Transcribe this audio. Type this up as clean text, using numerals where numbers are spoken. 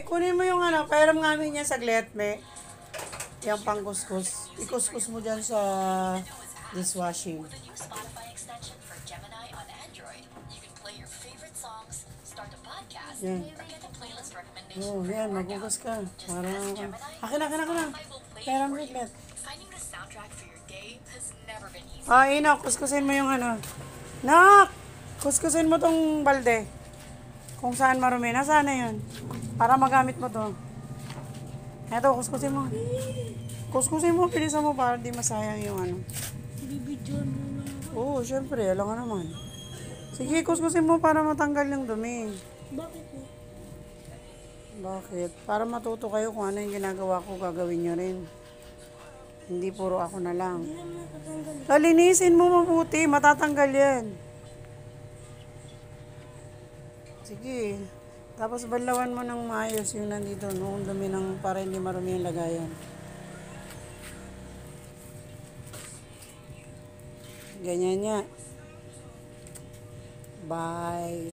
Kunin mo yung ano, pairam nga niya saglit, me. Yung pangkuskus. Ikuskus mo dyan sa dishwashing. With a new Spotify extension for Gemini on Android, you can play your favorite songs, start a podcast, Yan. or get a playlist recommendation Oo, for yan. your Maghugas workout. ka. Just Para, ask Gemini, akin na. Spotify will play it Pairam for you. saglit. Finding the soundtrack for your day has never been easier. Ah, Ina, kuskusin mo yung ano. Nak! Kuskusin mo tong balde. Kung saan marumi. Nasaan na yun? Para magamit mo to. Eto, kuskusin mo. Kuskusin mo, pilisan mo para di masayang yung ano. Bibidyon mo na. Oo, syempre. Alam nga naman. Sige, kuskusin mo para matanggal yung dumi. Bakit po? Bakit? Para matuto kayo kung ano yung ginagawa ko, gagawin nyo rin. Hindi puro ako na lang. Hindi naman nakatanggal. Kalinisin mo mabuti, matatanggal yan. Sige. Tapos balawan mo ng maayos yung nandito, noong dumi ng para hindi marumi yung lagayan. Ganyan niya. Bye.